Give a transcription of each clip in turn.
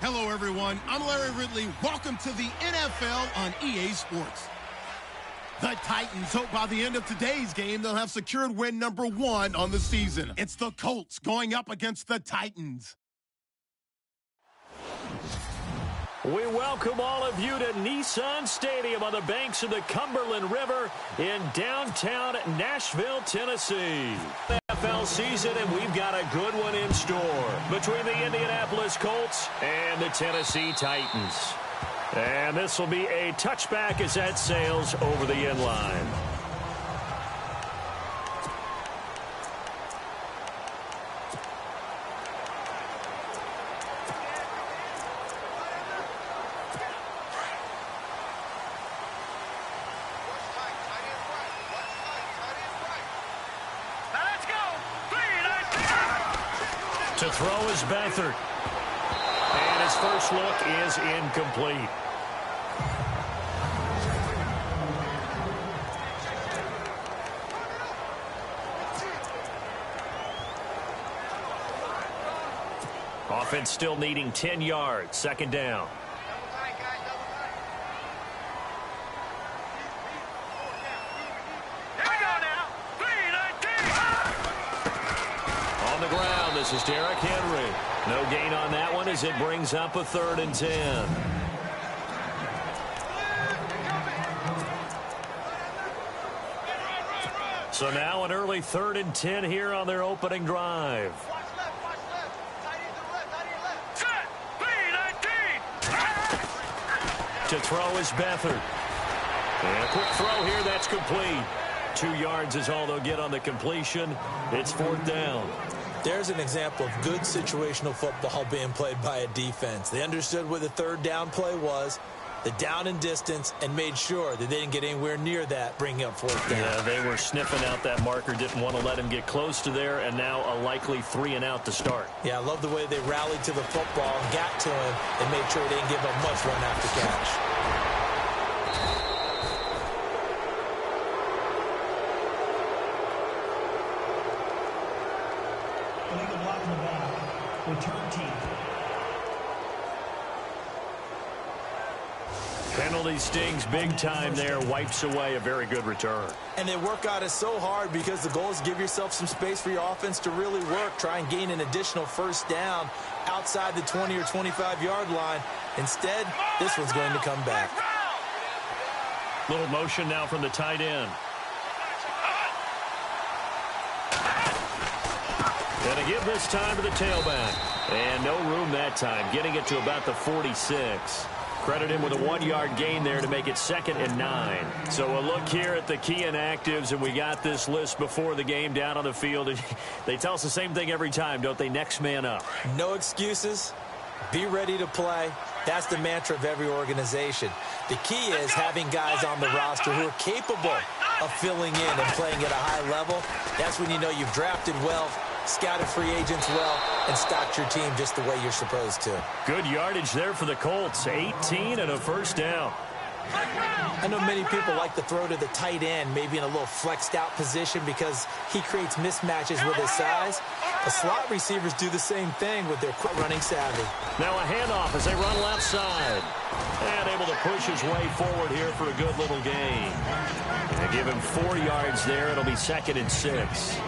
Hello, everyone. I'm Larry Ridley. Welcome to the NFL on EA Sports. The Titans hope by the end of today's game they'll have secured win number 1 on the season. It's the Colts going up against the Titans. We welcome all of you to Nissan Stadium on the banks of the Cumberland River in downtown Nashville, Tennessee. NFL season, and we've got a good one in store between the Indianapolis Colts and the Tennessee Titans. And this will be a touchback as that sails over the end line. To throw is Beathard. And his first look is incomplete. Offense still needing 10 yards. Second down. On the ground, this is Derrick Henry. No gain on that one as it brings up a 3rd and 10. So now an early 3rd and 10 here on their opening drive. To throw is Beathard. And a quick throw here, that's complete. 2 yards is all they'll get on the completion. It's 4th down. There's an example of good situational football being played by a defense. They understood what the 3rd down play was, the down and distance, and made sure that they didn't get anywhere near that, bringing up 4th down. Yeah, they were sniffing out that marker, didn't want to let him get close to there, and now a likely 3 and out to start. Yeah, I love the way they rallied to the football and got to him and made sure they didn't give up much run after catch. Return team. Penalty stings big time there, wipes away a very good return. And they work out it so hard because the goal is to give yourself some space for your offense to really work. Try and gain an additional 1st down outside the 20 or 25-yard line. Instead, this one's going to come back. Little motion now from the tight end. And a give this time to the tailback. And no room that time, getting it to about the 46. Credit him with a 1-yard gain there to make it 2nd and 9. So a look here at the key inactives, and we got this list before the game down on the field. And they tell us the same thing every time, don't they? Next man up. No excuses. Be ready to play. That's the mantra of every organization. The key is having guys on the roster who are capable of filling in and playing at a high level. That's when you know you've drafted well, scouted free agents well, and stocked your team just the way you're supposed to. Good yardage there for the Colts. 18 and a 1st down. I know many people like to throw to the tight end, maybe in a little flexed out position because he creates mismatches with his size. The slot receivers do the same thing with their quick running savvy. Now a handoff as they run left side. And able to push his way forward here for a good little gain. And give him 4 yards there. It'll be 2nd and 6.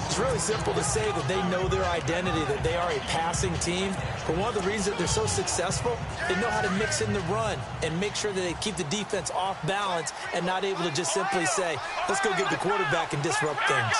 It's really simple to say that they know their identity, that they are a passing team. But one of the reasons that they're so successful, they know how to mix in the run and make sure that they keep the defense off balance and not able to just simply say, let's go get the quarterback and disrupt things.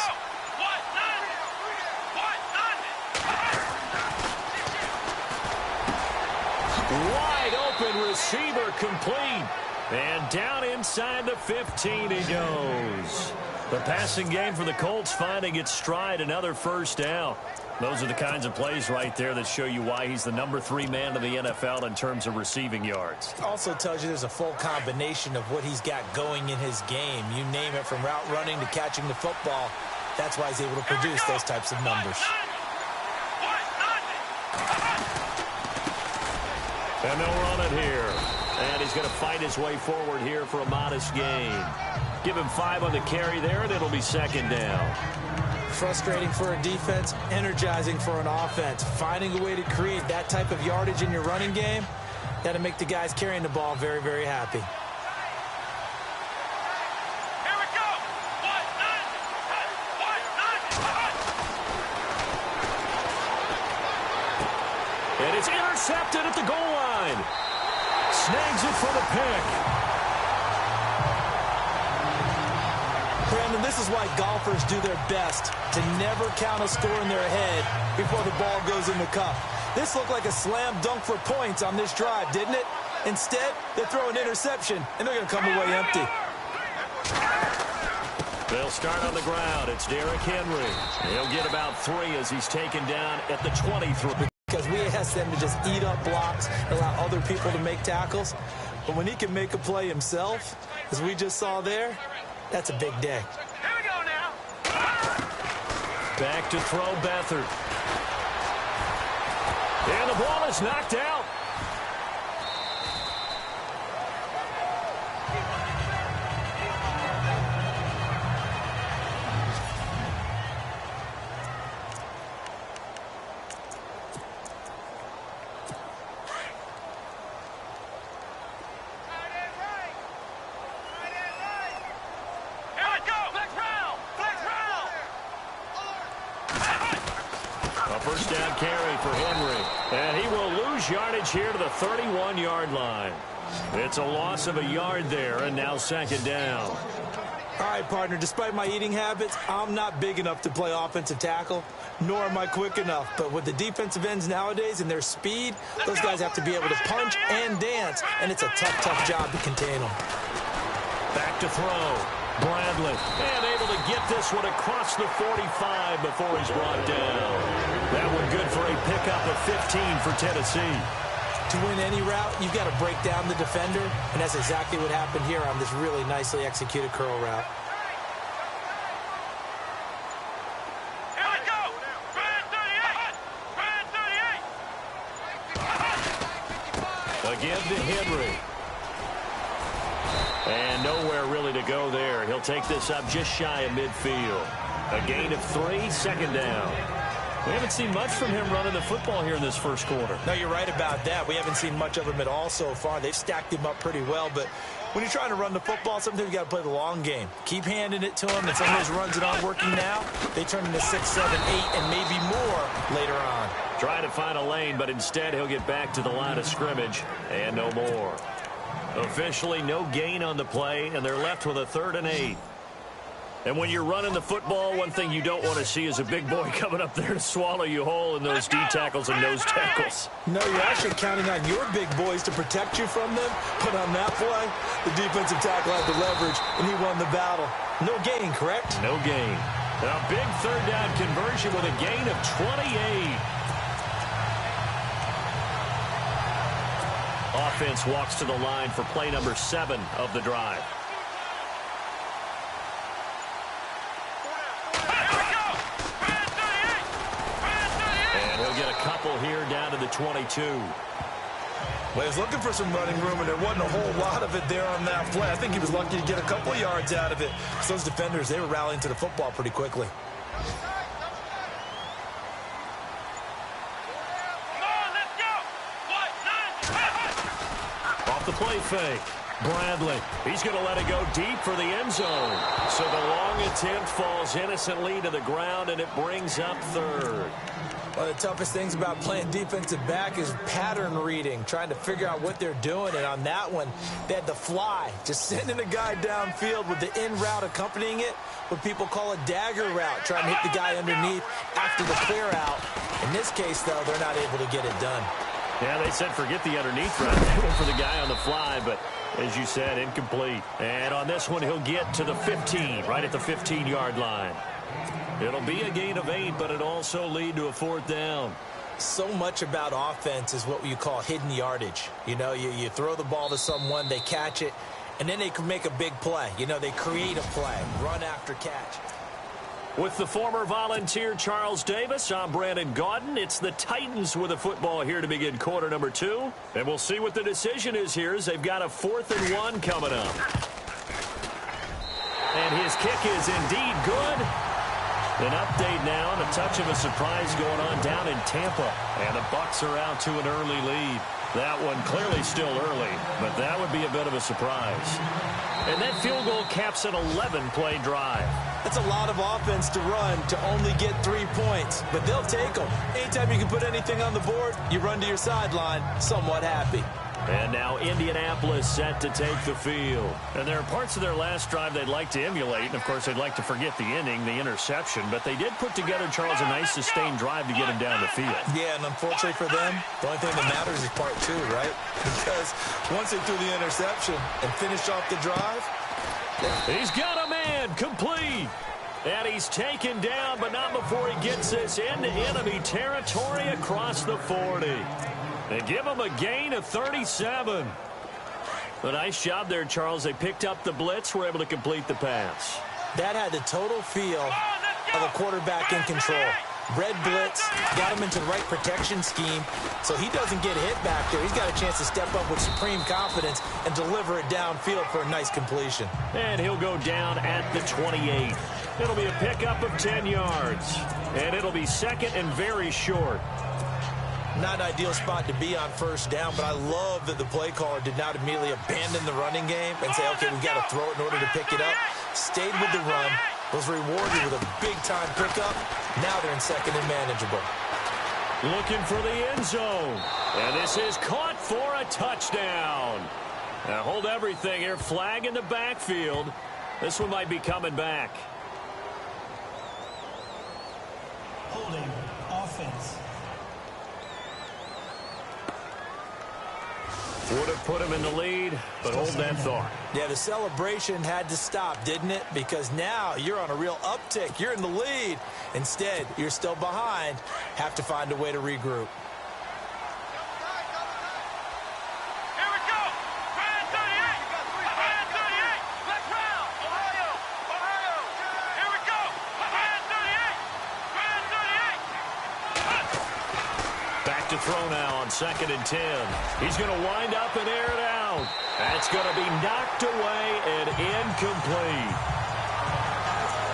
Wide open receiver complete. And down inside the 15 he goes. The passing game for the Colts finding its stride, another 1st down. Those are the kinds of plays right there that show you why he's the number 3 man in the NFL in terms of receiving yards. Also tells you there's a full combination of what he's got going in his game. You name it, from route running to catching the football. That's why he's able to produce those types of numbers. And they'll run it here. And he's going to fight his way forward here for a modest gain. Give him 5 on the carry there, and it'll be 2nd down. Frustrating for a defense, energizing for an offense. Finding a way to create that type of yardage in your running game, that'll make the guys carrying the ball very, very happy. And it's intercepted at the goal line. Snags it for the pick. Brandon, this is why golfers do their best to never count a score in their head before the ball goes in the cup. This looked like a slam dunk for points on this drive, didn't it? Instead, they throw an interception, and they're going to come away empty. They'll start on the ground. It's Derrick Henry. He'll get about 3 as he's taken down at the 23. Because we ask them to just eat up blocks and allow other people to make tackles. But when he can make a play himself, as we just saw there, that's a big day. Here we go now. Back to throw Beathard. And the ball is knocked out. First down carry for Henry. And he will lose yardage here to the 31-yard line. It's a loss of a yard there, and now second down. All right, partner, despite my eating habits, I'm not big enough to play offensive tackle, nor am I quick enough. But with the defensive ends nowadays and their speed, those guys have to be able to punch and dance, and it's a tough, tough job to contain them. Back to throw. Bradley, and able to get this one across the 45 before he's brought down. That one good for a pickup of 15 for Tennessee. To win any route, you've got to break down the defender, and that's exactly what happened here on this really nicely executed curl route. Here we go. Brand 38. Again to Henry. And nowhere really to go there. He'll take this up just shy of midfield. A gain of 3, second down. We haven't seen much from him running the football here in this first quarter. No, you're right about that. We haven't seen much of him at all so far. They've stacked him up pretty well, but when you're trying to run the football, sometimes you got to play the long game. Keep handing it to him, and some of those runs that aren't working now, they turn into 6, 7, 8, and maybe more later on. Trying to find a lane, but instead he'll get back to the line of scrimmage, and no more. Officially no gain on the play, and they're left with a 3rd and 8. And when you're running the football, one thing you don't want to see is a big boy coming up there to swallow you whole in those D tackles and nose tackles. No, you're actually counting on your big boys to protect you from them. But on that play, the defensive tackle had the leverage, and he won the battle. No gain, correct? No gain. A big 3rd down conversion with a gain of 28. Offense walks to the line for play number 7 of the drive. And he'll get a couple here down to the 22. Well, he was looking for some running room, and there wasn't a whole lot of it there on that play. I think he was lucky to get a couple yards out of it. So those defenders, they were rallying to the football pretty quickly. The play fake. Bradley. He's going to let it go deep for the end zone. So the long attempt falls innocently to the ground, and it brings up 3rd. One of the toughest things about playing defensive back is pattern reading, trying to figure out what they're doing. And on that one, they had the fly, just sending a guy downfield with the in route accompanying it, what people call a dagger route, trying to hit the guy underneath after the clear out. In this case, though, they're not able to get it done. Yeah, they said forget the underneath route. They went for the guy on the fly, but as you said, incomplete. And on this one, he'll get to the 15, right at the 15-yard line. It'll be a gain of 8, but it'll also lead to a 4th down. So much about offense is what you call hidden yardage. You know, you throw the ball to someone, they catch it, and then they can make a big play. You know, they create a play, run after catch. With the former Volunteer Charles Davis, I'm Brandon Gaudin. It's the Titans with a football here to begin quarter number 2. And we'll see what the decision is here as they've got a 4th and 1 coming up. And his kick is indeed good. An update now, and a touch of a surprise going on down in Tampa. And the Bucs are out to an early lead. That one clearly still early, but that would be a bit of a surprise. And that field goal caps an 11-play drive. That's a lot of offense to run to only get 3 points, but they'll take them. Anytime you can put anything on the board, you run to your sideline somewhat happy. And now Indianapolis set to take the field. And there are parts of their last drive they'd like to emulate. And, of course, they'd like to forget the inning, the interception. But they did put together, Charles, a nice sustained drive to get him down the field. Yeah, and unfortunately for them, the only thing that matters is part 2, right? Because once they threw the interception and finished off the drive. He's got a man complete. And he's taken down, but not before he gets this into enemy territory across the 40. They give him a gain of 37. A nice job there, Charles. They picked up the blitz, were able to complete the pass. That had the total feel of a quarterback in control. Red blitz, got him into the right protection scheme, so he doesn't get hit back there. He's got a chance to step up with supreme confidence and deliver it downfield for a nice completion. And he'll go down at the 28. It'll be a pickup of 10 yards. And it'll be second and very short. Not an ideal spot to be on first down, but I love that the play caller did not immediately abandon the running game and say, okay, we've got to throw it in order to pick it up. Stayed with the run, was rewarded with a big-time pickup. Now they're in second and manageable. Looking for the end zone. And this is caught for a touchdown. Now hold everything here. Flag in the backfield. This one might be coming back. Holding offense. Would have put him in the lead, but hold that thought. Yeah, the celebration had to stop, didn't it? Because now you're on a real uptick. You're in the lead. Instead, you're still behind. Have to find a way to regroup. Here we go. Fan 38. Fan 38. Let's round. Ohio. Ohio. Here we go. Fan 38. Fan 38. Back to throw now on 2nd and 10. He's going to wind up and air it out. That's going to be knocked away and incomplete.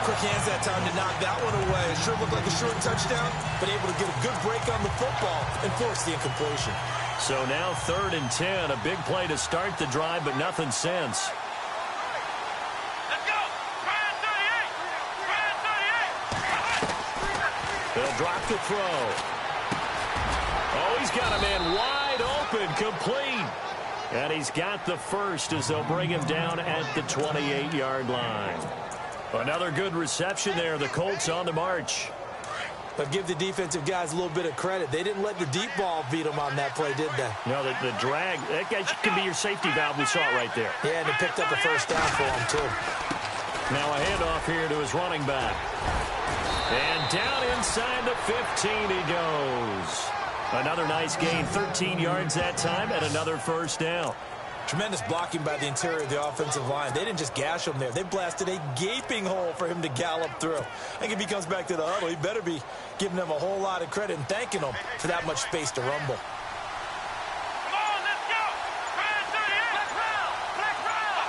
Quick hands that time to knock that one away. It sure looked like a short touchdown, but able to get a good break on the football and force the incompletion. So now 3rd and 10. A big play to start the drive, but nothing since. Let's go. Fan 38. Fan 38. They'll drop the throw. Oh, he's got a man wide open, complete. And he's got the first as they'll bring him down at the 28-yard line. Another good reception there. The Colts on the march. But give the defensive guys a little bit of credit. They didn't let the deep ball beat them on that play, did they? No, the drag, that guy can be your safety valve. We saw it right there. Yeah, and they picked up a first down for him, too. Now a handoff here to his running back. And down inside the 15 he goes. Another nice gain, 13 yards that time, and another first down. Tremendous blocking by the interior of the offensive line. They didn't just gash him there. They blasted a gaping hole for him to gallop through. I think if he comes back to the huddle, he better be giving them a whole lot of credit and thanking them for that much space to rumble. Come on, let's go. Fan 38. Let's round. Let's round.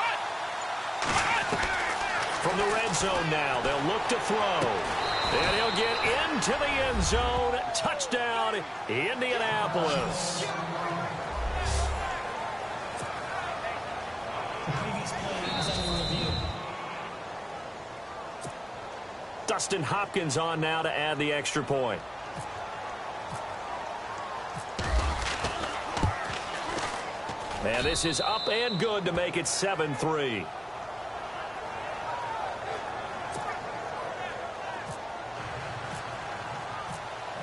From the red zone now, they'll look to throw. And he'll get into the end zone. Touchdown, Indianapolis. The previous play is under review. Dustin Hopkins on now to add the extra point. And this is up and good to make it 7-3.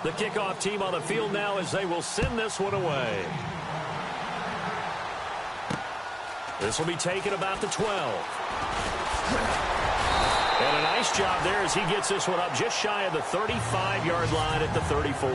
The kickoff team on the field now as they will send this one away. This will be taken about the 12. And a nice job there as he gets this one up just shy of the 35-yard line at the 34.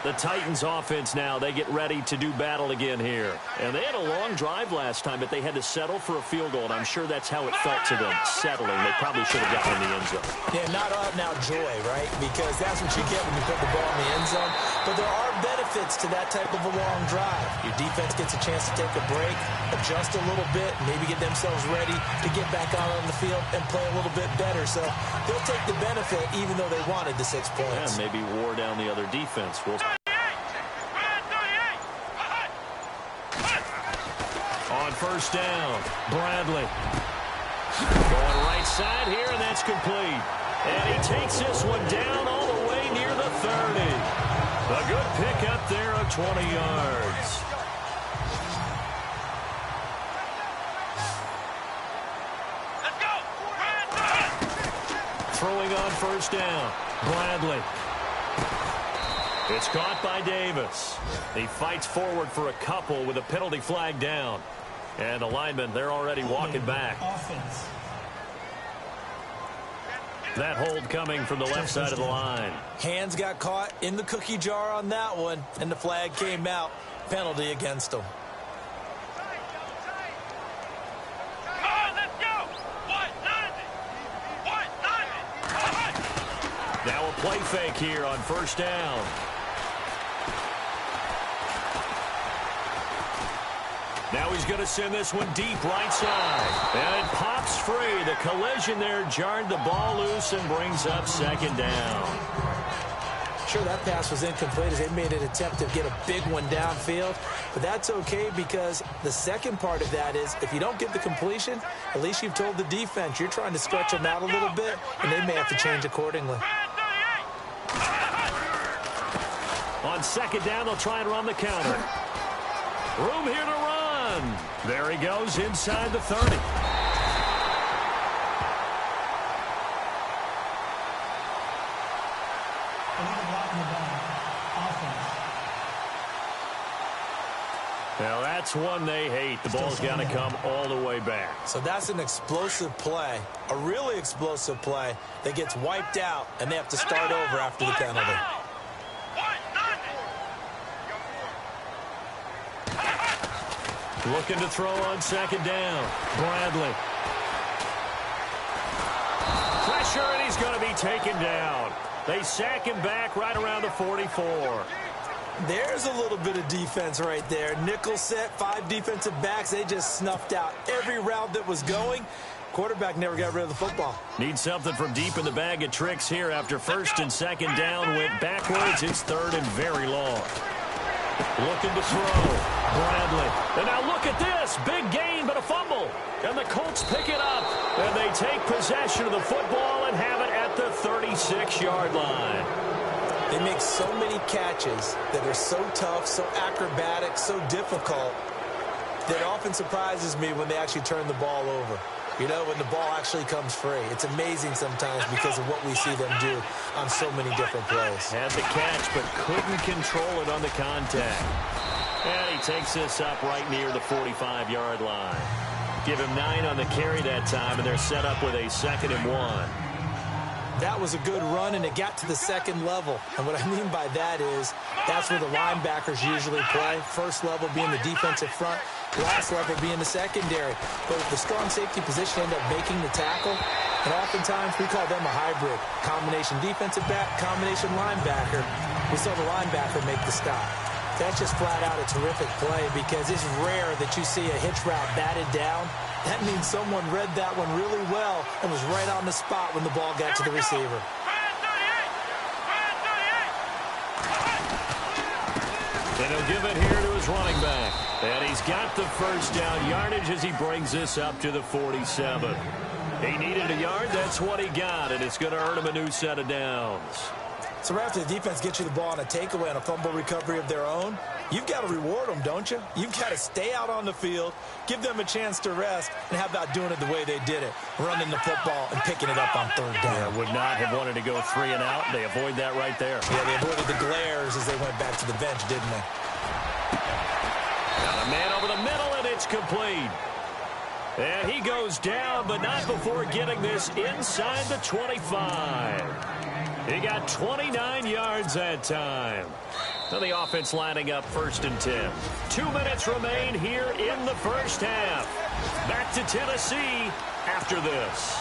The Titans offense now, they get ready to do battle again here. And they had a long drive last time, but they had to settle for a field goal, and I'm sure that's how it felt to them, settling. They probably should have gotten in the end zone. Yeah, not out now joy, right? Because that's what you get when you put the ball in the end zone. But there are benefits to that type of a long drive. Your defense gets a chance to take a break, adjust a little bit, maybe get themselves ready to get back out on the field and play a little bit better. So they'll take the benefit even though they wanted the 6 points. Yeah, maybe wore down the other defense. On first down, Bradley. Going right side here, and that's complete. And he takes this one down all the way near the 30. A good pickup there of 20 yards. Let's go. Throwing on first down, Bradley. It's caught by Davis. He fights forward for a couple with a penalty flag down. And the linemen, they're already walking back. Offense. That hold coming from the left side of the line. Hands got caught in the cookie jar on that one, and the flag came out. Penalty against them. Come on, let's go. What? Now a play fake here on first down. Now he's going to send this one deep right side. And it pops free. The collision there jarred the ball loose and brings up second down. Sure, that pass was incomplete as they made an attempt to get a big one downfield. But that's okay because the second part of that is if you don't get the completion, at least you've told the defense you're trying to stretch them out a little bit, and they may have to change accordingly. On second down, they'll try and run the counter. Room here to run. There he goes inside the 30. Now that's one they hate. The ball's got to come all the way back. So that's an explosive play, a really explosive play that gets wiped out, and they have to start over after the penalty. Looking to throw on second down. Bradley. Pressure, and he's going to be taken down. They sack him back right around the 44. There's a little bit of defense right there. Nickel set, 5 defensive backs. They just snuffed out every route that was going. Quarterback never got rid of the football. Need something from deep in the bag of tricks here after first and second down went backwards. It's third and very long. Looking to throw. Bradley. And now look at this. Big gain, but a fumble. And the Colts pick it up. And they take possession of the football and have it at the 36-yard line. They make so many catches that are so tough, so acrobatic, so difficult that it often surprises me when they actually turn the ball over. You know, when the ball actually comes free. It's amazing sometimes because of what we see them do on so many different plays. Had the catch, but couldn't control it on the contact. And he takes this up right near the 45-yard line. Give him 9 on the carry that time, and they're set up with a 2nd and 1. That was a good run, and it got to the second level. And what I mean by that is that's where the linebackers usually play. First level being the defensive front, last level being the secondary. But if the strong safety position end up making the tackle, and oftentimes we call them a hybrid. Combination defensive back, combination linebacker. We saw the linebacker make the stop. That's just flat out a terrific play because it's rare that you see a hitch route batted down. That means someone read that one really well and was right on the spot when the ball got to the receiver. And he'll give it here to his running back. And he's got the first down yardage as he brings this up to the 47. He needed a yard. That's what he got, and it's going to earn him a new set of downs. So right after the defense gets you the ball on a takeaway and a fumble recovery of their own, you've got to reward them, don't you? You've got to stay out on the field, give them a chance to rest, and how about doing it the way they did it, running the football and picking it up on third down. Yeah, would not have wanted to go 3 and out. They avoid that right there. Yeah, they avoided the glares as they went back to the bench, didn't they? Got a man over the middle, and it's complete. And he goes down, but not before getting this inside the 25. He got 29 yards that time. So the offense lining up 1st and 10. 2 minutes remain here in the first half. Back to Tennessee after this.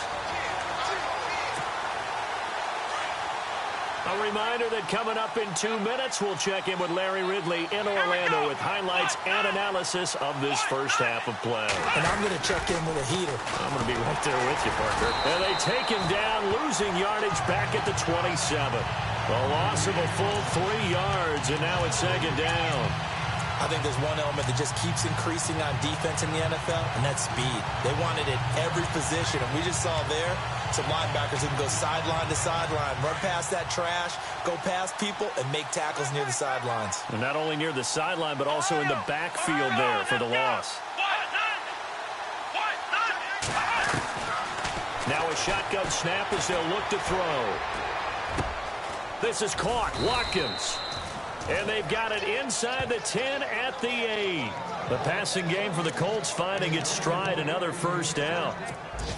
A reminder that coming up in 2 minutes, we'll check in with Larry Ridley in Orlando with highlights and analysis of this first half of play. And I'm going to check in with a heater. I'm going to be right there with you, partner. And they take him down, losing yardage back at the 27. A loss of a full 3 yards, and now it's 2nd down. I think there's one element that just keeps increasing on defense in the NFL, and that's speed. They want it at every position, and we just saw there some linebackers who can go sideline to sideline, run past that trash, go past people, and make tackles near the sidelines. And not only near the sideline, but also in the backfield there for the loss. Now a shotgun snap as they'll look to throw. This is caught. Watkins. And they've got it inside the 10 at the 8. The passing game for the Colts finding its stride, another 1st down.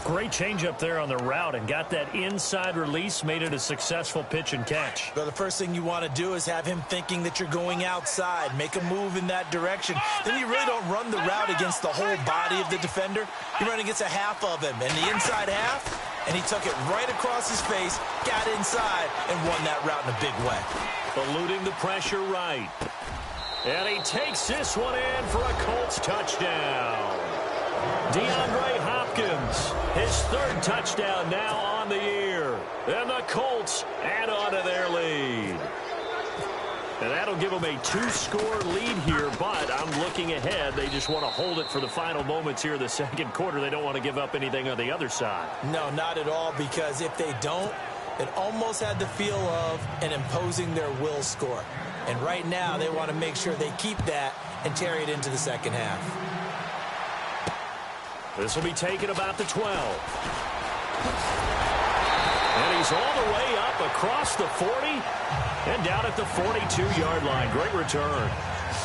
Great change up there on the route and got that inside release, made it a successful pitch and catch. Well, the first thing you want to do is have him thinking that you're going outside, make a move in that direction. Then you really don't run the route against the whole body of the defender. You run against a half of him, and the inside half, and he took it right across his face, got inside, and won that route in a big way. Eluding the pressure right. And he takes this one in for a Colts touchdown. DeAndre Hopkins, his 3rd touchdown now on the year. And the Colts add on to their lead. And that'll give them a 2-score lead here, but I'm looking ahead. They just want to hold it for the final moments here in the 2nd quarter. They don't want to give up anything on the other side. No, not at all, because if they don't, it almost had the feel of an imposing their will score. And right now, they want to make sure they keep that and carry it into the 2nd half. This will be taken about the 12. And he's all the way up across the 40 and down at the 42-yard line. Great return.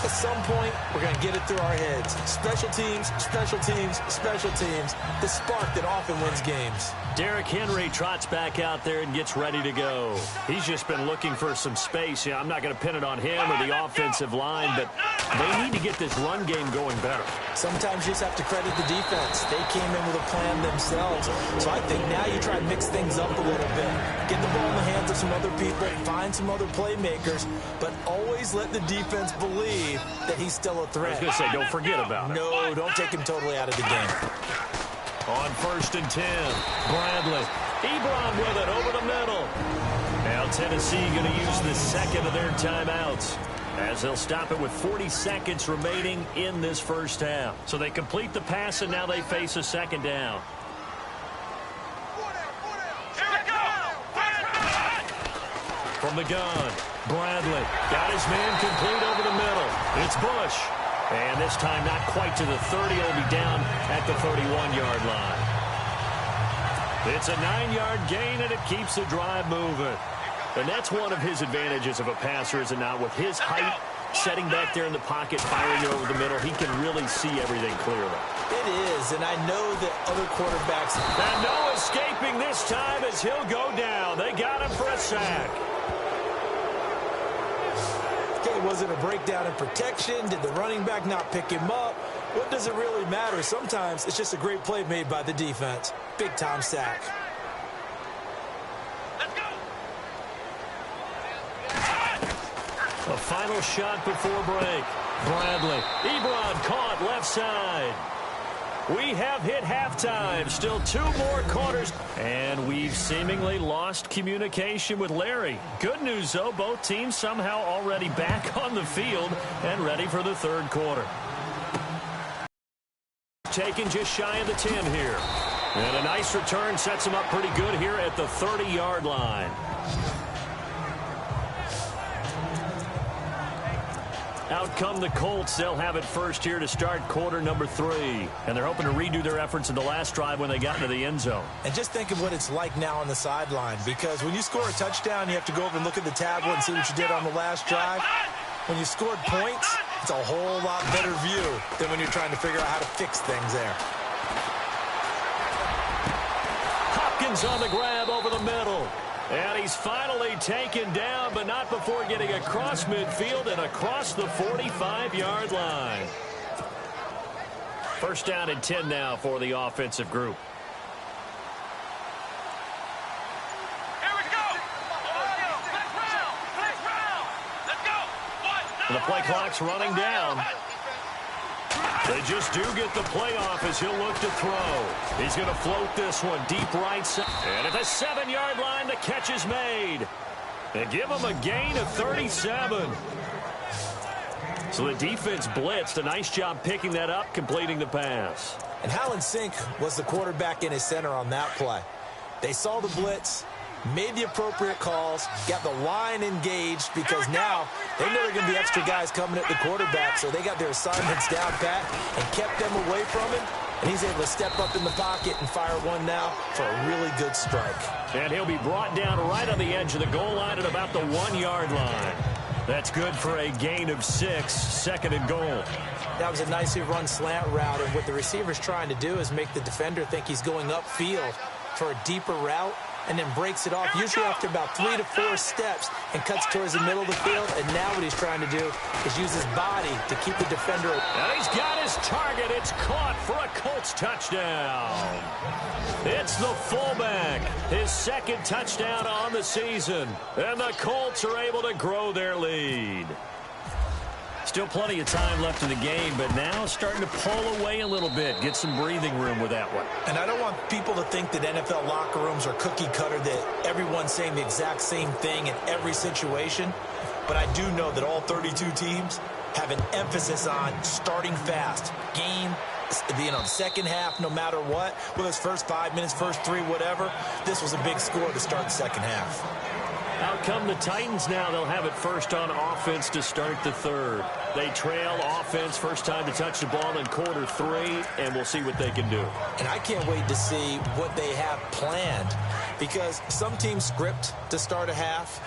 At some point, we're going to get it through our heads. Special teams, special teams, special teams. The spark that often wins games. Derrick Henry trots back out there and gets ready to go. He's just been looking for some space. Yeah, I'm not going to pin it on him or the offensive line, but they need to get this run game going better. Sometimes you just have to credit the defense. They came in with a plan themselves. So I think now you try and mix things up a little bit. Get the ball in the hands of some other people, find some other playmakers, but always let the defense believe that he's still a threat. I was going to say, don't forget about it. No, don't take him totally out of the game. On 1st and 10, Bradley. Ebron with it over the middle. Now Tennessee going to use the 2nd of their timeouts, as they'll stop it with 40 seconds remaining in this first half. So they complete the pass, and now they face a 2nd down. Here we go! From the gun, Bradley got his man complete over the middle. It's Bush. And this time not quite to the 30. It'll be down at the 31-yard line. It's a 9-yard gain, and it keeps the drive moving. And that's one of his advantages of a passer, is it not? With his height, setting back there in the pocket, firing it over the middle, he can really see everything clearly. It is, and I know that other quarterbacks... And no escaping this time as he'll go down. They got him for a sack. Okay, was it a breakdown in protection? Did the running back not pick him up? What does it really matter? Sometimes it's just a great play made by the defense. Big-time sack. Let's go! A final shot before break. Bradley. Ebron caught left side. We have hit halftime. Still 2 more quarters. And we've seemingly lost communication with Larry. Good news, though. Both teams somehow already back on the field and ready for the 3rd quarter. Taken just shy of the 10 here. And a nice return sets him up pretty good here at the 30-yard line. Out come the Colts. They'll have it first here to start quarter number 3. And they're hoping to redo their efforts in the last drive when they got into the end zone. And just think of what it's like now on the sideline, because when you score a touchdown, you have to go over and look at the tablet and see what you did on the last drive. When you scored points, it's a whole lot better view than when you're trying to figure out how to fix things there. Hopkins on the grab over the middle. And he he's finally taken down, but not before getting across midfield and across the 45-yard line. First down and 10 now for the offensive group. Here we go. Ohio, flex round. Let's go. The play clock's running down. They just do get the play off as he'll look to throw. He's going to float this one deep right side. And at the 7-yard line, the catch is made. They give him a gain of 37. So the defense blitzed. A nice job picking that up, completing the pass. And Hallen Sink was the quarterback in his center on that play. They saw the blitz, made the appropriate calls, got the line engaged, because now they know there are going to be extra guys coming at the quarterback, so they got their assignments down pat and kept them away from him, and he's able to step up in the pocket and fire one now for a really good strike. And he'll be brought down right on the edge of the goal line at about the 1-yard line. That's good for a gain of 6, second and goal. That was a nicely run slant route, and what the receiver's trying to do is make the defender think he's going upfield for a deeper route, and then breaks it off, usually after about 3 to 4 steps, and cuts towards the middle of the field. And now what he's trying to do is use his body to keep the defender. And he's got his target. It's caught for a Colts touchdown. It's the fullback, his second touchdown on the season. And the Colts are able to grow their lead. Still plenty of time left in the game, but now starting to pull away a little bit. Get some breathing room with that one. And I don't want people to think that NFL locker rooms are cookie cutter, that everyone's saying the exact same thing in every situation. But I do know that all 32 teams have an emphasis on starting fast. Game, second half, no matter what. Whether it's first 5 minutes, first 3, whatever. This was a big score to start the second half. Out come the Titans now. They'll have it first on offense to start the third. They trail offense, first time to touch the ball in quarter 3, and we'll see what they can do. And I can't wait to see what they have planned, because some teams script to start a half.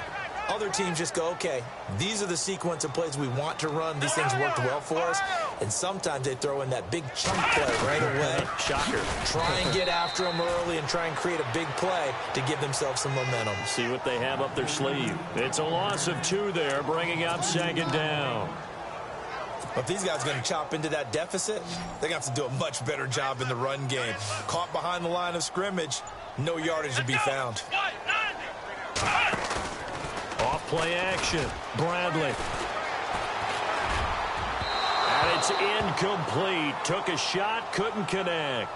Other teams just go, okay, these are the sequence of plays we want to run. These things worked well for us. And sometimes they throw in that big chunk play right away. Shocker. Try and get after them early and try and create a big play to give themselves some momentum. See what they have up their sleeve. It's a loss of 2 there, bringing up second down. If these guys are going to chop into that deficit, they're going to have to do a much better job in the run game. Caught behind the line of scrimmage, no yardage to be found. Off play action. Bradley. And it's incomplete. Took a shot, couldn't connect.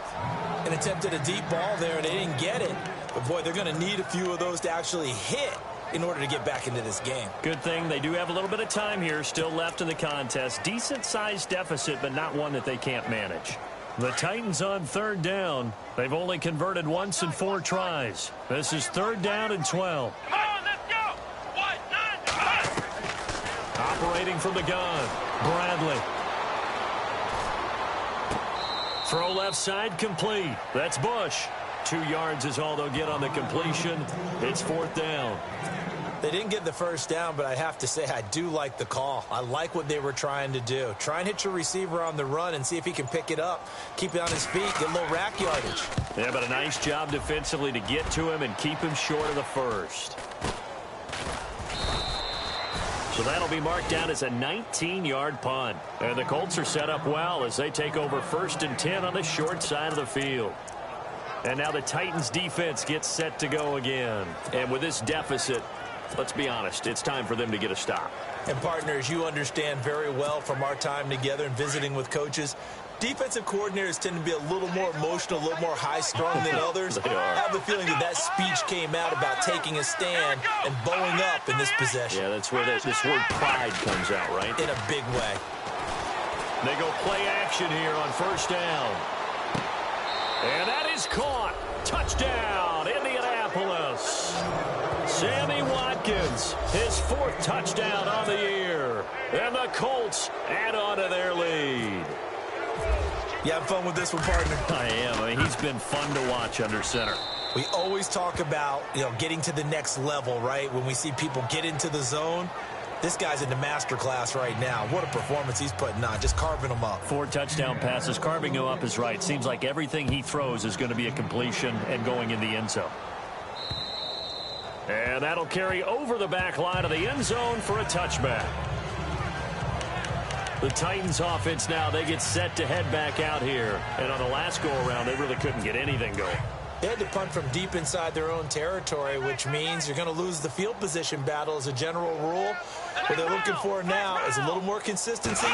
And attempted a deep ball there, and they didn't get it. But, boy, they're going to need a few of those to actually hit in order to get back into this game. Good thing they do have a little bit of time here still left in the contest. Decent-sized deficit, but not one that they can't manage. The Titans on third down. They've only converted once in 4 tries. This is 3rd down and 12. Come on, let's go. 1, 9, Operating from the gun. Bradley. Throw left side complete. That's Bush. 2 yards is all they'll get on the completion. It's 4th down. They didn't get the first down, but I have to say I do like the call. I like what they were trying to do. Try and hit your receiver on the run and see if he can pick it up. Keep it on his feet. Get a little rack yardage. Yeah, but a nice job defensively to get to him and keep him short of the first. So that'll be marked down as a 19-yard punt. And the Colts are set up well as they take over 1st and 10 on the short side of the field. And now the Titans defense gets set to go again. And with this deficit, let's be honest, it's time for them to get a stop. And partners, you understand very well from our time together and visiting with coaches, defensive coordinators tend to be a little more emotional, a little more high-strung than others. They are. I have a feeling that speech came out about taking a stand and bowing up in this possession. Yeah, that's where this word pride comes out, right? In a big way. They go play action here on 1st down. And that is caught. Touchdown, Indianapolis. Sammy Watkins, his 4th touchdown on the year. And the Colts add on to their lead. You have fun with this one, partner? I am. I mean, he's been fun to watch under center. We always talk about, getting to the next level, right? When we see people get into the zone. This guy's in the master class right now. What a performance he's putting on, just carving them up. 4 touchdown passes. Carving him up is right. Seems like everything he throws is going to be a completion and going in the end zone. And that'll carry over the back line of the end zone for a touchback. The Titans offense now, they get set to head back out here. And on the last go-around, they really couldn't get anything going. They had to punt from deep inside their own territory, which means you're going to lose the field position battle as a general rule. What they're looking for now is a little more consistency,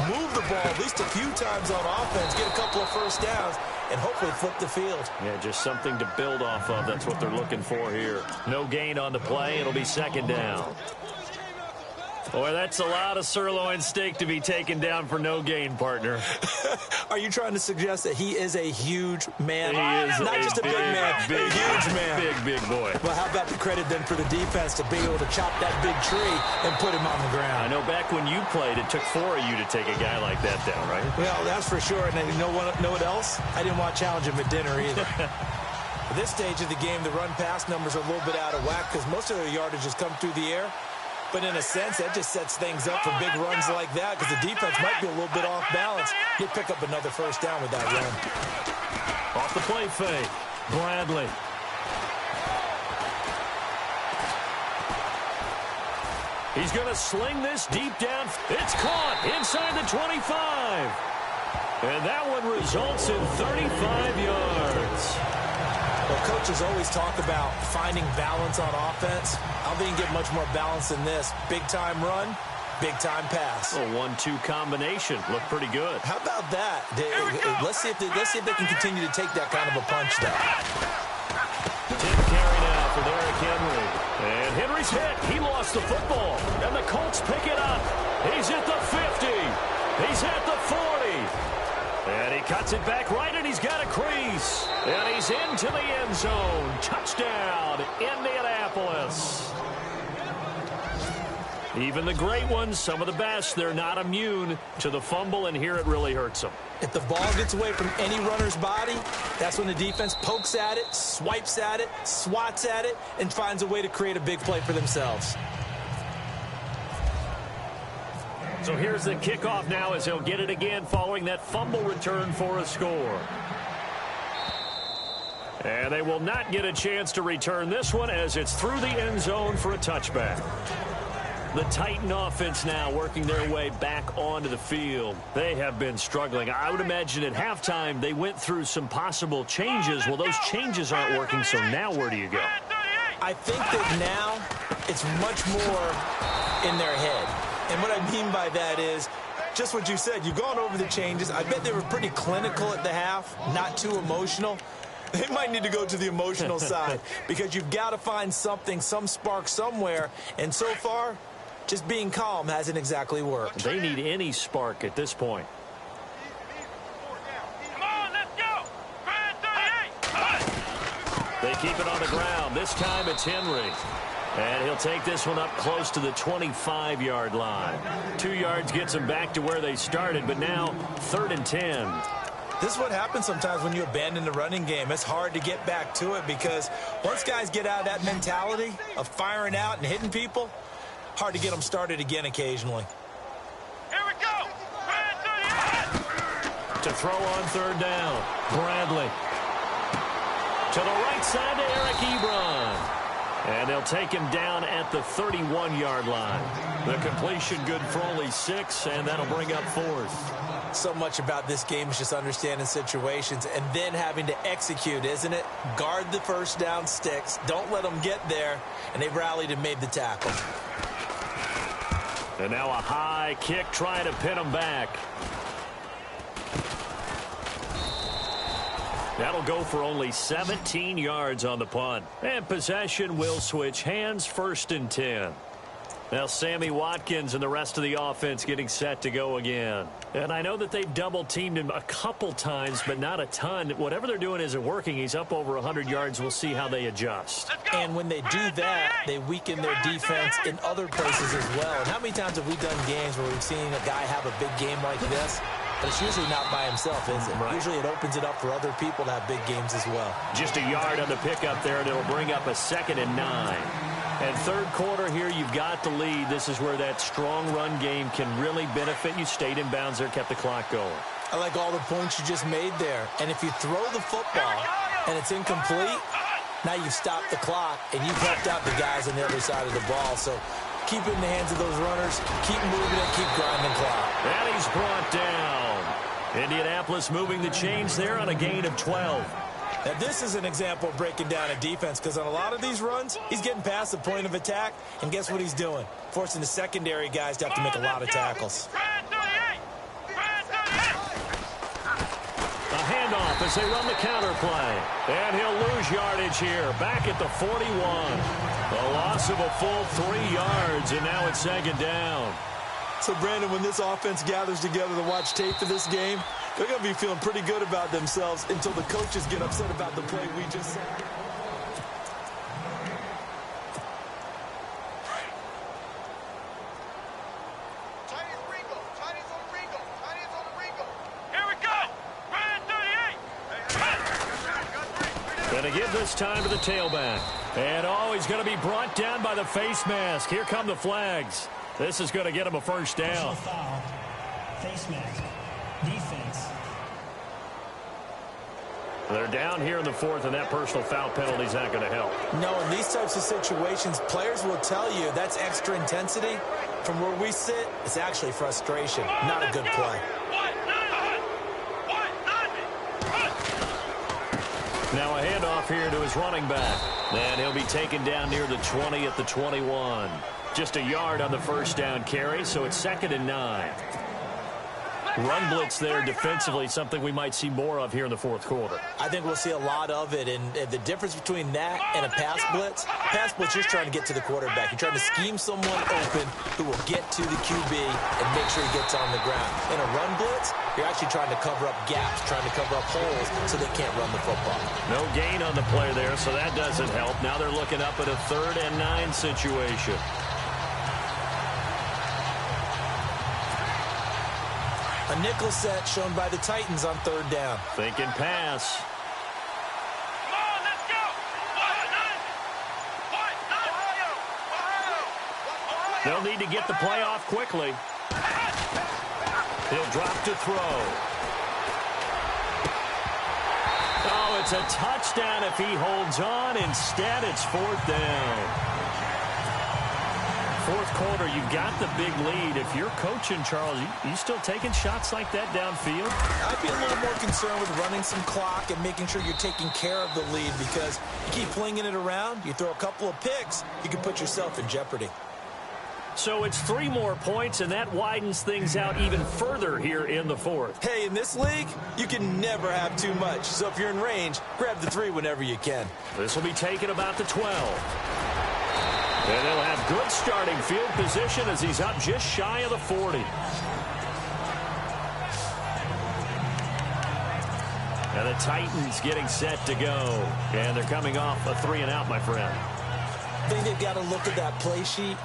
move the ball at least a few times on offense, get a couple of first downs, and hopefully flip the field. Yeah, just something to build off of. That's what they're looking for here. No gain on the play. It'll be second down. Boy, that's a lot of sirloin steak to be taken down for no gain, partner. Are you trying to suggest that he is a huge man? He is not just a big man, a huge man. Big boy. Well, how about the credit then for the defense to be able to chop that big tree and put him on the ground? I know back when you played, it took 4 of you to take a guy like that down, right? Well, that's for sure. And you know what else? I didn't want to challenge him at dinner either. At this stage of the game, the run-pass numbers are a little bit out of whack because most of their yardage has come through the air. But in a sense, that just sets things up for big runs like that because the defense might be a little bit off balance. He'll pick up another first down with that run. Off the play fake, Bradley. He's going to sling this deep down. It's caught inside the 25. And that one results in 35 yards. Well, coaches always talk about finding balance on offense. I don't think you can get much more balance than this. Big-time run, big-time pass. A 1-2 combination. Looked pretty good. How about that? Let's see if they can continue to take that kind of a punch, though. Tip carry now for Derrick Henry. And Henry's hit. He lost the football. And the Colts pick it up. He's at the 50. He's at the 40. And he cuts it back right, and he's got a crease. And he's into the end zone. Touchdown, Indianapolis. Even the great ones, some of the best, they're not immune to the fumble, and here it really hurts them. If the ball gets away from any runner's body, that's when the defense pokes at it, swipes at it, swats at it, and finds a way to create a big play for themselves. So here's the kickoff now as he'll get it again following that fumble return for a score. And they will not get a chance to return this one as it's through the end zone for a touchback. The Titan offense now working their way back onto the field. They have been struggling. I would imagine at halftime they went through some possible changes. Well, those changes aren't working, so now where do you go? I think that now it's much more in their head. And what I mean by that is just what you said. You've gone over the changes. I bet they were pretty clinical at the half, not too emotional. They might need to go to the emotional side because you've got to find something, some spark somewhere. And so far, just being calm hasn't exactly worked. They need any spark at this point. Come on, let's go. Brad 38. They keep it on the ground. This time it's Henry. And he'll take this one up close to the 25-yard line. 2 yards gets them back to where they started, but now 3rd and 10. This is what happens sometimes when you abandon the running game. It's hard to get back to it because once guys get out of that mentality of firing out and hitting people, hard to get them started again occasionally. Here we go. Brad 38. To throw on 3rd down, Bradley. To the right side to Eric Ebron. And they'll take him down at the 31-yard line. The completion good for only 6, and that'll bring up 4th. So much about this game is just understanding situations and then having to execute, isn't it? Guard the first down sticks. Don't let them get there. And they've rallied and made the tackle. And now a high kick trying to pin him back. That'll go for only 17 yards on the punt. And possession will switch hands, 1st and 10. Now Sammy Watkins and the rest of the offense getting set to go again. And I know that they've double-teamed him a couple times, but not a ton. Whatever they're doing isn't working. He's up over 100 yards. We'll see how they adjust. And when they do that, they weaken their defense in other places as well. And how many times have we done games where we've seen a guy have a big game like this? But it's usually not by himself, is it? Right. Usually it opens it up for other people to have big games as well. Just a yard on the pickup there, and it'll bring up a 2nd and 9. And 3rd quarter here, you've got the lead. This is where that strong run game can really benefit you. Stayed in bounds there, kept the clock going. I like all the points you just made there. And if you throw the football and it's incomplete, Now you've stopped the clock, and you've helped out the guys on the other side of the ball. So keep it in the hands of those runners. Keep moving it. Keep grinding the clock. And he's brought down. Indianapolis moving the chains there on a gain of 12. Now, this is an example of breaking down a defense, because on a lot of these runs, he's getting past the point of attack, and guess what he's doing? Forcing the secondary guys to have to make a lot of tackles. A handoff as they run the counter play. And he'll lose yardage here. Back at the 41. A loss of a full 3 yards, and now it's second down. So, Brandon, when this offense gathers together to watch tape for this game, they're going to be feeling pretty good about themselves until the coaches get upset about the play we just saw. Here we go. Going to give this time to the tailback. And, he's going to be brought down by the face mask. Here come the flags. This is going to get him a first down. Foul. Face mask. Defense. They're down here in the fourth, and that personal foul penalty is not going to help. No, in these types of situations, players will tell you that's extra intensity. From where we sit, it's actually frustration, not a good play. Now a handoff here to his running back. And he'll be taken down near the 20 at the 21. Just a yard on the first down carry, so it's 2nd and 9. Run blitz there defensively, something we might see more of here in the fourth quarter. I think we'll see a lot of it, and the difference between that and a pass blitz is trying to get to the quarterback. You're trying to scheme someone open who will get to the QB and make sure he gets on the ground. In a run blitz, you're actually trying to cover up gaps, trying to cover up holes so they can't run the football. No gain on the play there, so that doesn't help. Now they're looking up at a 3rd and 9 situation. A nickel set shown by the Titans on 3rd down. Thinking pass. Come on, let's go. They'll need to get the play off quickly. He'll drop to throw. Oh, it's a touchdown if he holds on. Instead, it's 4th down. Fourth quarter, you've got the big lead. If you're coaching, Charles, you still taking shots like that downfield? I'd be a little more concerned with running some clock and making sure you're taking care of the lead, because you keep flinging it around, you throw a couple of picks, you can put yourself in jeopardy. So it's 3 more points, and that widens things out even further here in the fourth. Hey, in this league, you can never have too much. So if you're in range, grab the 3 whenever you can. This will be taken about the 12. And they'll have good starting field position as he's up just shy of the 40. And the Titans getting set to go. And they're coming off a 3-and-out, my friend. I think they've got to look at that play sheet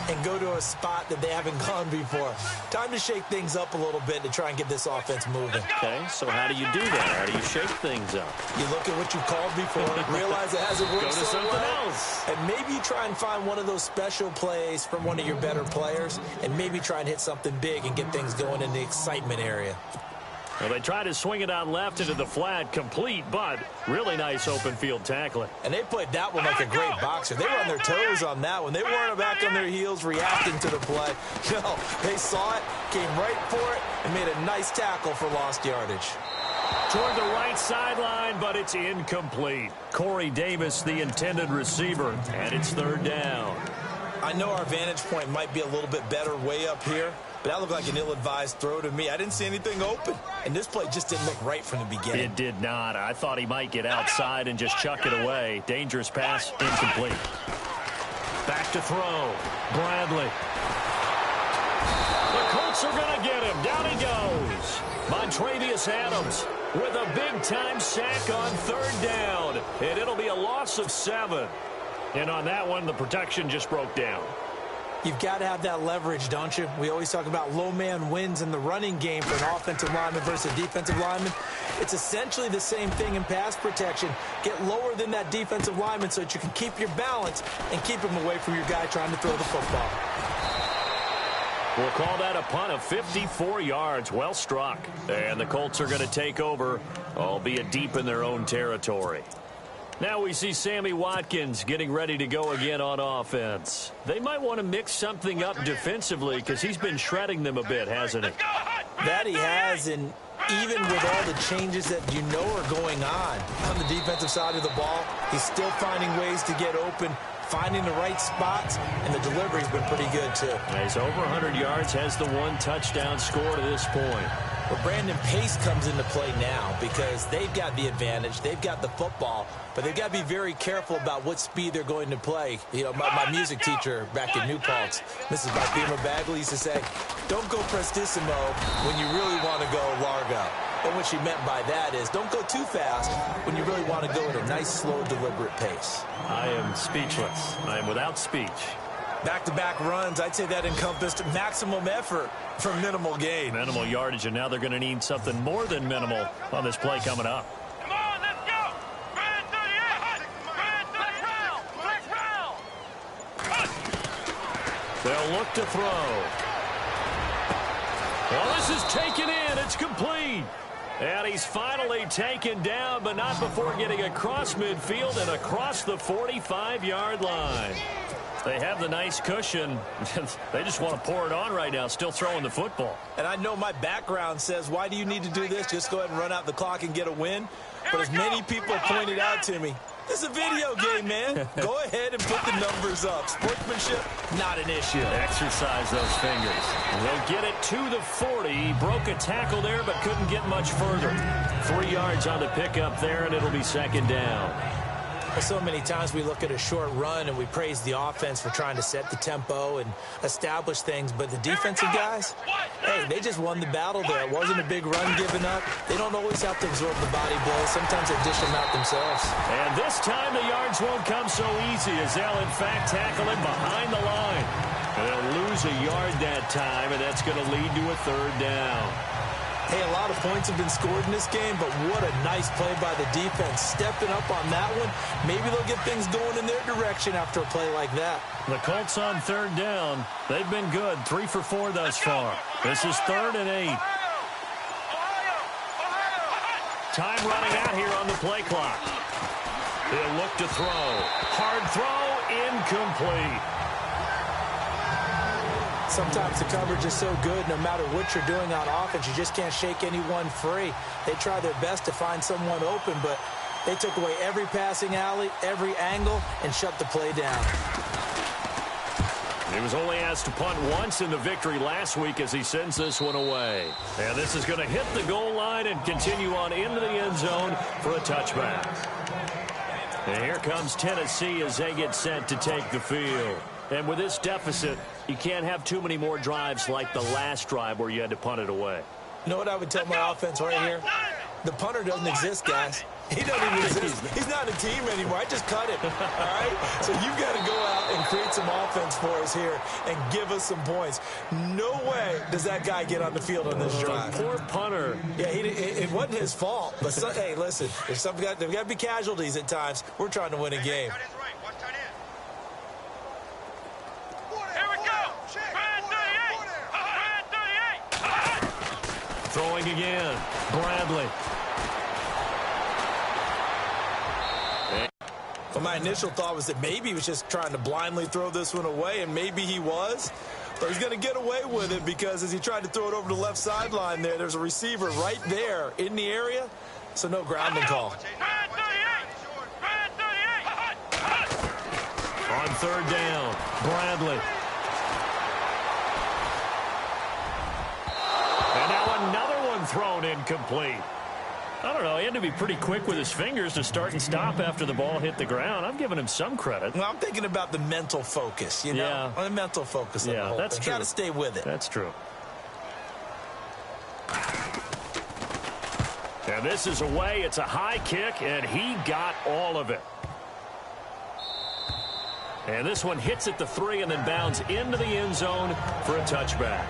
and go to a spot that they haven't gone before. Time to shake things up a little bit to try and get this offense moving. Okay, so how do you do that? How do you shake things up? You look at what you called before, realize it hasn't worked Go to so something well, else. and maybe you try and find one of those special plays from one of your better players, and maybe try and hit something big and get things going in the excitement area. Well, they try to swing it out left into the flat, complete, but really nice open field tackling. And they played that one like a great boxer. They were on their toes on that one. They weren't back on their heels reacting to the play. No, they saw it, came right for it, and made a nice tackle for lost yardage. Toward the right sideline, but it's incomplete. Corey Davis, the intended receiver, and it's 3rd down. I know our vantage point might be a little bit better way up here, but that looked like an ill-advised throw to me. I didn't see anything open, and this play just didn't look right from the beginning. It did not. I thought he might get outside and just chuck it away. Dangerous pass, incomplete. Back to throw. Bradley. The Colts are going to get him. Down he goes. Montrevious Adams with a big-time sack on 3rd down, and it'll be a loss of 7. And on that one, the protection just broke down. You've got to have that leverage, don't you? We always talk about low man wins in the running game for an offensive lineman versus a defensive lineman. It's essentially the same thing in pass protection. Get lower than that defensive lineman so that you can keep your balance and keep him away from your guy trying to throw the football. We'll call that a punt of 54 yards. Well struck. And the Colts are going to take over, albeit deep in their own territory. Now we see Sammy Watkins getting ready to go again on offense. They might want to mix something up defensively because he's been shredding them a bit, hasn't he? That he has, and even with all the changes that you know are going on the defensive side of the ball, he's still finding ways to get open, finding the right spots, and the delivery's been pretty good too. He's over 100 yards, has the 1 touchdown score to this point. Well, Brandon, pace comes into play now because they've got the advantage. They've got the football, but they've got to be very careful about what speed they're going to play. You know, my music teacher back in New Paltz, Mrs. Bima Bagley, used to say, don't go prestissimo when you really want to go largo. And what she meant by that is don't go too fast when you really want to go at a nice, slow, deliberate pace. I am speechless. I am without speech. Back-to-back runs, I'd say that encompassed maximum effort for minimal gain. Minimal yardage, and now they're going to need something more than minimal on this play coming up. Come on, let's go. Brand 38. Brand 38. They'll look to throw. Well, this is taken in. It's complete. And he's finally taken down, but not before getting across midfield and across the 45-yard line. They have the nice cushion. They just want to pour it on right now, still throwing the football. And I know my background says, why do you need to do this? Just go ahead and run out the clock and get a win. But as many people pointed out to me, this is a video game, man. Go ahead and put the numbers up. Sportsmanship, not an issue. Exercise those fingers. They'll get it to the 40. He broke a tackle there, but couldn't get much further. 3 yards on the pickup there, and it'll be second down. So many times we look at a short run and we praise the offense for trying to set the tempo and establish things, but the defensive guys, hey, they just won the battle there. It wasn't a big run given up. They don't always have to absorb the body blows. Sometimes they dish them out themselves. And this time the yards won't come so easy as they'll, in fact, tackle him behind the line. And they'll lose a yard that time, and that's going to lead to a third down. Hey, a lot of points have been scored in this game, but what a nice play by the defense. Stepping up on that one, maybe they'll get things going in their direction after a play like that. The Colts on third down. They've been good, 3 for 4 thus far. This is 3rd and 8. Time running out here on the play clock. He'll look to throw. Hard throw, incomplete. Sometimes the coverage is so good, no matter what you're doing on offense, you just can't shake anyone free. They try their best to find someone open, but they took away every passing alley, every angle, and shut the play down. He was only asked to punt once in the victory last week as he sends this one away. And this is going to hit the goal line and continue on into the end zone for a touchback. And here comes Tennessee as they get set to take the field. And with this deficit, you can't have too many more drives like the last drive where you had to punt it away. You know what I would tell my offense right here? The punter doesn't exist, guys. He doesn't even exist. He's not a team anymore. I just cut him. All right? So you've got to go out and create some offense for us here and give us some points. No way does that guy get on the field on this drive. Poor punter. Yeah, it wasn't his fault. But hey, listen, there's got to be casualties at times. We're trying to win a game. Throwing again. Bradley. Well, my initial thought was that maybe he was just trying to blindly throw this one away, and maybe he was. But he's going to get away with it because as he tried to throw it over the left sideline there's a receiver right there in the area, so no grounding call. On third down, Bradley. And now another one thrown incomplete. I don't know. He had to be pretty quick with his fingers to start and stop after the ball hit the ground. I'm giving him some credit. Well, I'm thinking about the mental focus, you know? Yeah. The mental focus of the whole that's thing. true. Got to stay with it. That's true. And this is away. It's a high kick, and he got all of it. And this one hits at the 3 and then bounds into the end zone for a touchback.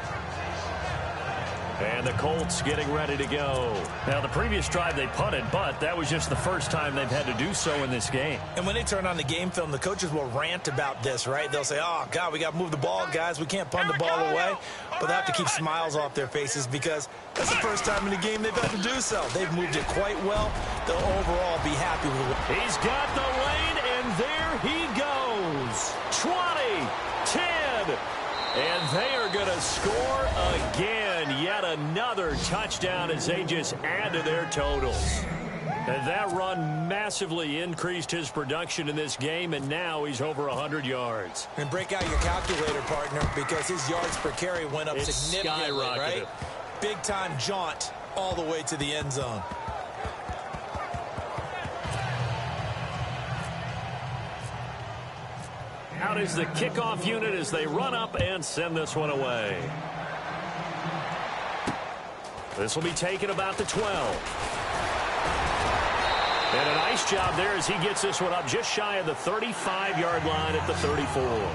And the Colts getting ready to go. Now, the previous drive they punted, but that was just the first time they've had to do so in this game. And when they turn on the game film, the coaches will rant about this, right? They'll say, oh, God, we got to move the ball, guys. We can't punt the ball away. But they have to keep smiles off their faces because that's the first time in the game they've had to do so. They've moved it quite well. They'll overall be happy with it. He's got the lane, and there he goes. 20, 10, and they are going to score again. Yet another touchdown as they just add to their totals. And that run massively increased his production in this game, and now he's over 100 yards. And break out your calculator, partner, because his yards per carry went up significantly, right? Big-time jaunt all the way to the end zone. Out is the kickoff unit as they run up and send this one away. This will be taken about the 12. And a nice job there as he gets this one up just shy of the 35-yard line at the 34.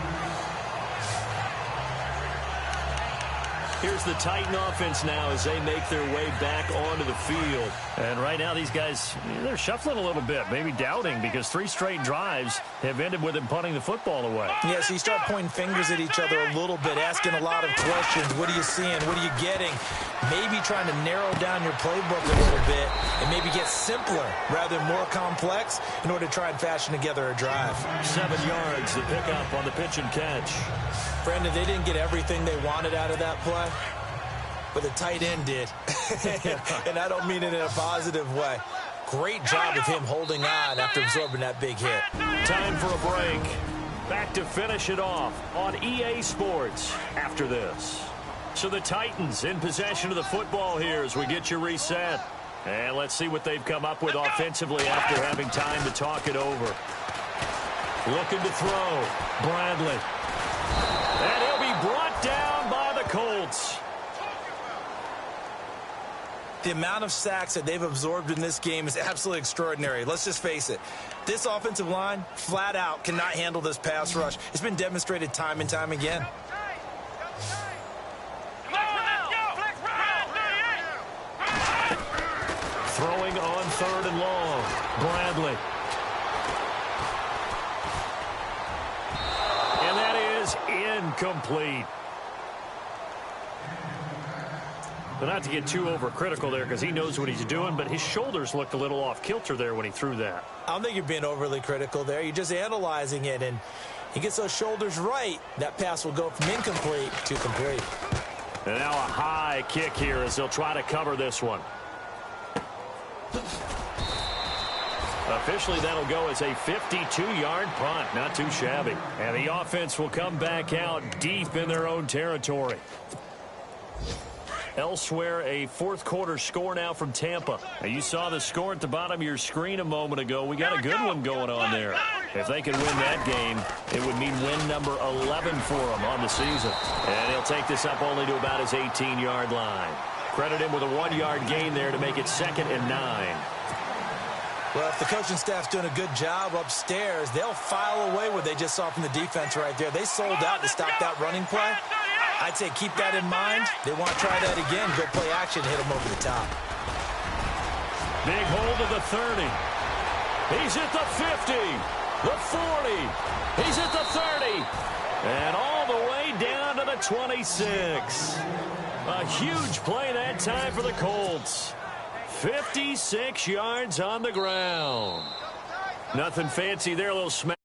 Here's the Titan offense now as they make their way back onto the field. And right now these guys, they're shuffling a little bit, maybe doubting, because 3 straight drives have ended with them punting the football away. Yeah, so you start pointing fingers at each other a little bit, asking a lot of questions. What are you seeing? What are you getting? Maybe trying to narrow down your playbook a little bit and maybe get simpler rather than more complex in order to try and fashion together a drive. 7 yards to pick up on the pitch and catch. Brandon, they didn't get everything they wanted out of that play, but the tight end did. And I don't mean it in a positive way. Great job of him holding on after absorbing that big hit. Time for a break. Back to finish it off on EA Sports after this. So the Titans in possession of the football here as we get you reset. And let's see what they've come up with offensively after having time to talk it over. Looking to throw. Bradley. And he'll be brought down by the Colts. The amount of sacks that they've absorbed in this game is absolutely extraordinary. Let's just face it. This offensive line, flat out, cannot handle this pass rush. It's been demonstrated time and time again. Throwing on 3rd and long. Bradley. And that is incomplete. But not to get too overcritical there because he knows what he's doing, but his shoulders looked a little off kilter there when he threw that. I don't think you're being overly critical there. You're just analyzing it, and he gets those shoulders right. That pass will go from incomplete to complete. And now a high kick here as they'll try to cover this one. Officially, that'll go as a 52-yard punt. Not too shabby. And the offense will come back out deep in their own territory. Elsewhere, a fourth-quarter score now from Tampa. Now, you saw the score at the bottom of your screen a moment ago. We got a good one going on there. If they can win that game, it would mean win number 11 for them on the season. And he'll take this up only to about his 18-yard line. Credit him with a 1-yard gain there to make it 2nd and 9. Well, if the coaching staff's doing a good job upstairs, they'll file away what they just saw from the defense right there. They sold out to stop that running play. I'd say keep that in mind. They want to try that again. Go play action, hit them over the top. Big hold of the 30. He's at the 50. The 40. He's at the 30. And all the way down to the 26. A huge play that time for the Colts. 56 yards on the ground. Nothing fancy there, a little smack.